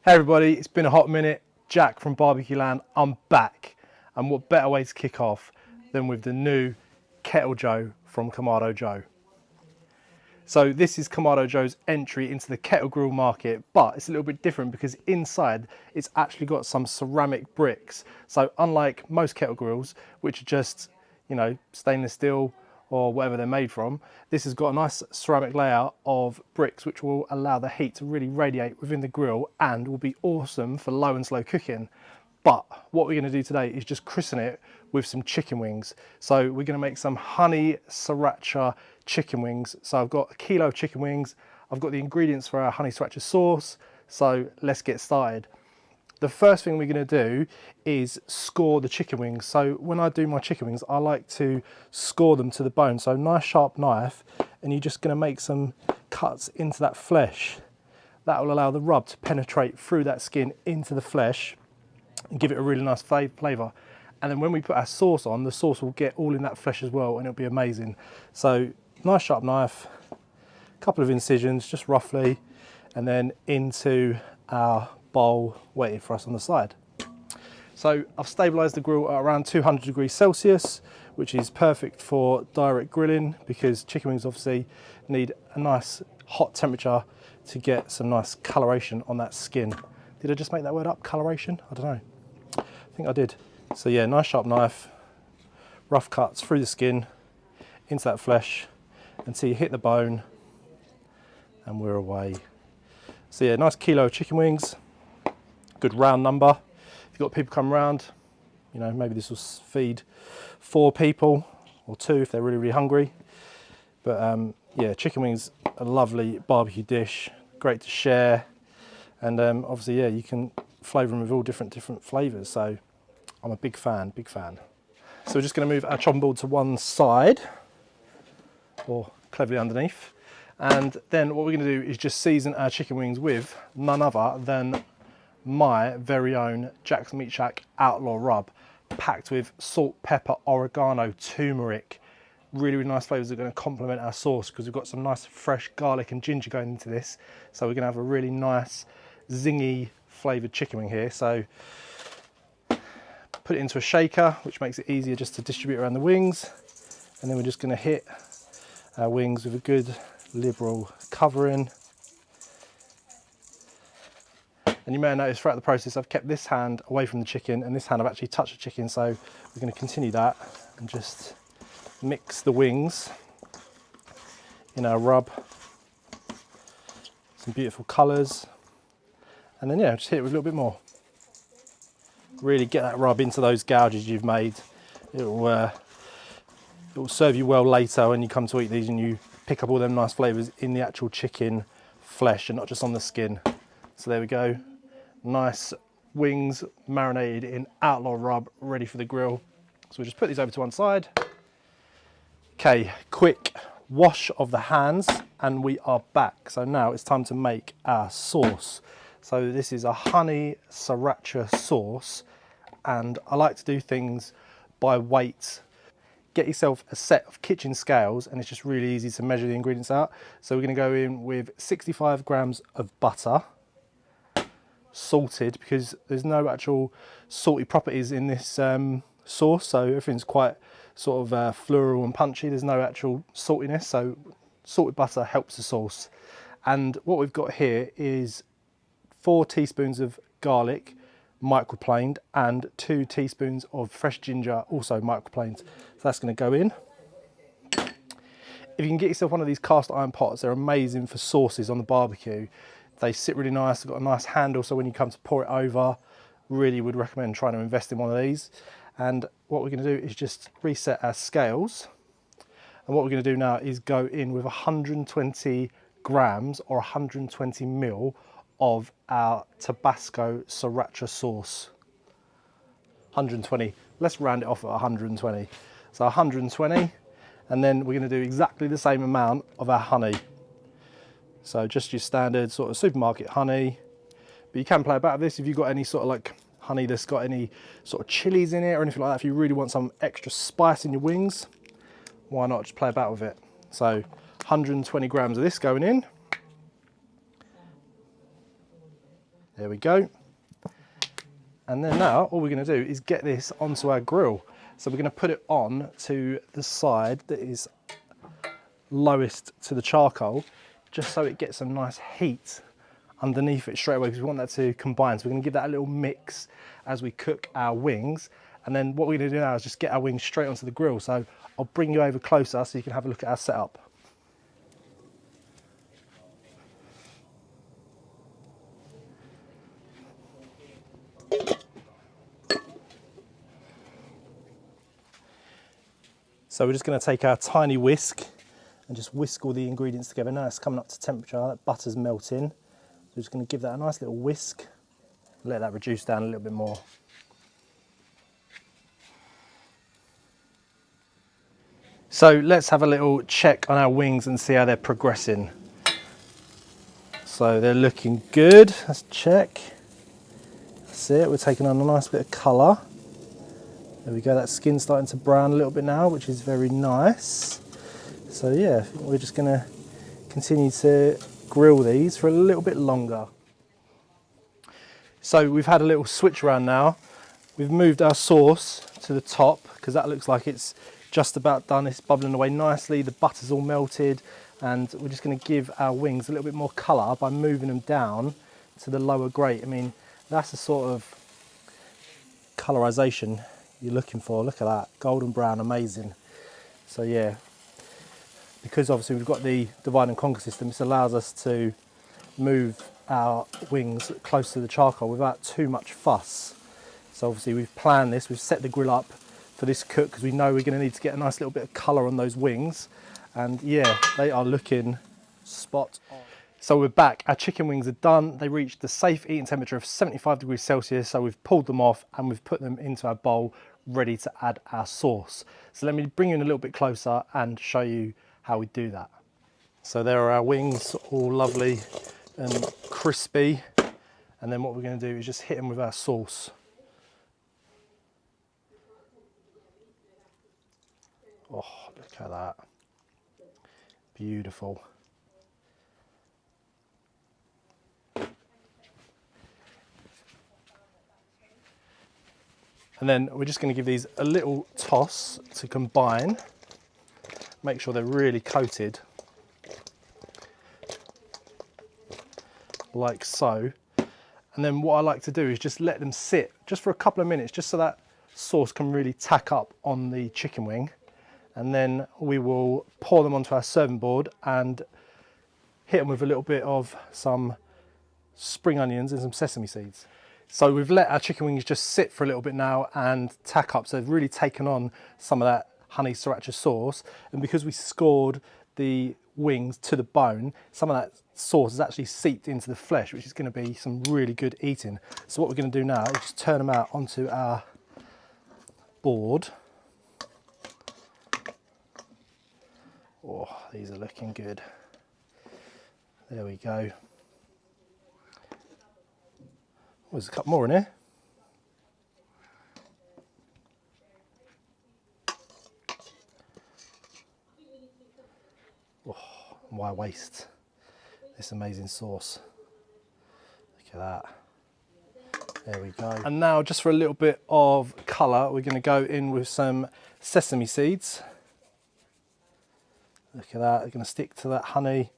Hey everybody, it's been a hot minute. Jack from BBQLAND, I'm back. And what better way to kick off than with the new Kettle Joe from Kamado Joe. So this is Kamado Joe's entry into the kettle grill market, but it's a little bit different because inside it's actually got some ceramic bricks. So unlike most kettle grills, which are just, stainless steel or whatever they're made from, this has got a nice ceramic layer of bricks which will allow the heat to really radiate within the grill and will be awesome for low and slow cooking. But what we're going to do today is just christen it with some chicken wings. So we're going to make some honey sriracha chicken wings. So I've got a kilo of chicken wings. I've got the ingredients for our honey sriracha sauce. So let's get started. The first thing we're going to do is score the chicken wings. So when I do my chicken wings, I like to score them to the bone. So nice sharp knife, and you're just going to make some cuts into that flesh. That will allow the rub to penetrate through that skin into the flesh and give it a really nice flavour. And then when we put our sauce on, the sauce will get all in that flesh as well, and it'll be amazing. So nice sharp knife, a couple of incisions just roughly, and then into our bowl waiting for us on the side. So I've stabilised the grill at around 200 degrees Celsius, which is perfect for direct grilling because chicken wings obviously need a nice hot temperature to get some nice coloration on that skin. Did I just make that word up, coloration? I don't know. I think I did. So yeah, nice sharp knife, rough cuts through the skin, into that flesh until you hit the bone, and we're away. So yeah, nice kilo of chicken wings, good round number. If you've got people come around, maybe this will feed 4 people or 2 if they're really, really hungry. But yeah, chicken wings, a lovely barbecue dish, great to share. And obviously, yeah, you can flavour them with all different flavours. So I'm a big fan, big fan. So we're just going to move our chopping board to one side, or cleverly underneath. And then what we're going to do is just season our chicken wings with none other than my very own Jack's Meat Shack Outlaw rub, packed with salt, pepper, oregano, turmeric. Really, really nice flavours that are going to complement our sauce because we've got some nice fresh garlic and ginger going into this. So we're going to have a really nice zingy flavoured chicken wing here. So put it into a shaker, which makes it easier just to distribute around the wings. And then we're just going to hit our wings with a good liberal covering. And you may have noticed throughout the process I've kept this hand away from the chicken and this hand I've actually touched the chicken, so we're going to continue that and just mix the wings in our rub. Some beautiful colours, and then yeah, just hit it with a little bit more. Really get that rub into those gouges you've made. It will serve you well later when you come to eat these and you pick up all them nice flavours in the actual chicken flesh and not just on the skin. So there we go. Nice wings marinated in Outlaw rub, ready for the grill. So we'll just put these over to one side. Okay, quick wash of the hands and we are back. So now it's time to make our sauce. So this is a honey sriracha sauce, and I like to do things by weight. Get yourself a set of kitchen scales and it's just really easy to measure the ingredients out. So we're going to go in with 65 grams of butter, salted because there's no actual salty properties in this sauce, so everything's quite sort of floral and punchy. There's no actual saltiness, so salted butter helps the sauce. And what we've got here is 4 teaspoons of garlic, microplaned, and 2 teaspoons of fresh ginger, also microplaned. So that's going to go in. If you can get yourself one of these cast iron pots, they're amazing for sauces on the barbecue. They sit really nice, they've got a nice handle, so when you come to pour it over, really would recommend trying to invest in one of these. And what we're going to do is just reset our scales. And what we're going to do now is go in with 120 grams or 120 mil of our Tabasco Sriracha sauce. 120, let's round it off at 120. So 120, and then we're going to do exactly the same amount of our honey. So just your standard sort of supermarket honey, but you can play about with this if you've got any sort of like honey that's got any sort of chilies in it or anything like that. If you really want some extra spice in your wings, why not just play about with it? So 120 grams of this going in. There we go. And then now all we're going to do is get this onto our grill. So we're going to put it on to the side that is lowest to the charcoal, just so it gets some nice heat underneath it straight away, because we want that to combine. So we're going to give that a little mix as we cook our wings. And then what we're going to do now is just get our wings straight onto the grill. So I'll bring you over closer so you can have a look at our setup. So we're just going to take our tiny whisk and just whisk all the ingredients together. Now it's coming up to temperature, that butter's melting. So we're just going to give that a nice little whisk, let that reduce down a little bit more. So let's have a little check on our wings and see how they're progressing. So they're looking good. Let's check. That's it, we're taking on a nice bit of colour. There we go, that skin's starting to brown a little bit now, which is very nice. So yeah, we're just going to continue to grill these for a little bit longer. So we've had a little switch around now. We've moved our sauce to the top because that looks like it's just about done. It's bubbling away nicely, the butter's all melted, and we're just going to give our wings a little bit more colour by moving them down to the lower grate. I mean, that's the sort of colorization you're looking for. Look at that, golden brown, amazing. So yeah, because obviously we've got the divide and conquer system, this allows us to move our wings close to the charcoal without too much fuss. So obviously we've planned this, we've set the grill up for this cook because we know we're going to need to get a nice little bit of colour on those wings. And yeah, they are looking spot on. So we're back, our chicken wings are done. They reached the safe eating temperature of 75 degrees Celsius. So we've pulled them off and we've put them into our bowl, ready to add our sauce. So let me bring you in a little bit closer and show you how we do that. So there are our wings, all lovely and crispy. And then what we're going to do is just hit them with our sauce. Oh, look at that. Beautiful. And then we're just going to give these a little toss to combine. Make sure they're really coated, like so. And then what I like to do is just let them sit just for a couple of minutes, just so that sauce can really tack up on the chicken wing. And then we will pour them onto our serving board and hit them with a little bit of some spring onions and some sesame seeds. So we've let our chicken wings just sit for a little bit now and tack up. So they've really taken on some of that honey sriracha sauce. And because we scored the wings to the bone, some of that sauce has actually seeped into the flesh, which is going to be some really good eating. So what we're going to do now is just turn them out onto our board. Oh, these are looking good. There we go. Oh, there's a couple more in here. Oh, why waste this amazing sauce? Look at that. There we go. And now just for a little bit of colour, we're going to go in with some sesame seeds. Look at that, they're going to stick to that honey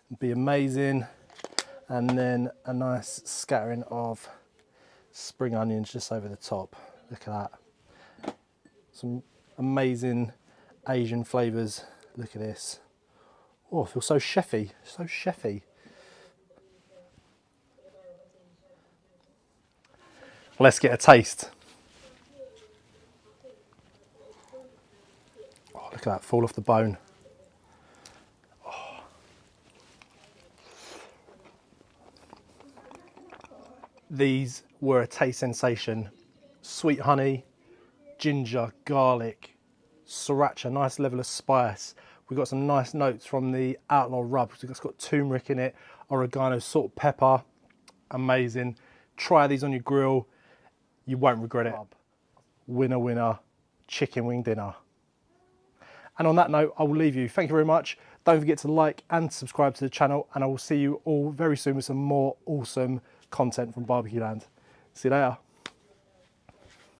and be amazing. And then a nice scattering of spring onions just over the top. Look at that. Some amazing Asian flavours. Look at this. Oh, I feel so chefy, so chefy. Let's get a taste. Oh, look at that, fall off the bone. Oh. These were a taste sensation. Sweet honey, ginger, garlic, sriracha, nice level of spice. We've got some nice notes from the Outlaw rub. It's got turmeric in it, oregano, salt, pepper. Amazing. Try these on your grill. You won't regret it. Winner, winner, chicken wing dinner. And on that note, I will leave you. Thank you very much. Don't forget to like and subscribe to the channel, and I will see you all very soon with some more awesome content from BBQLAND. See you later.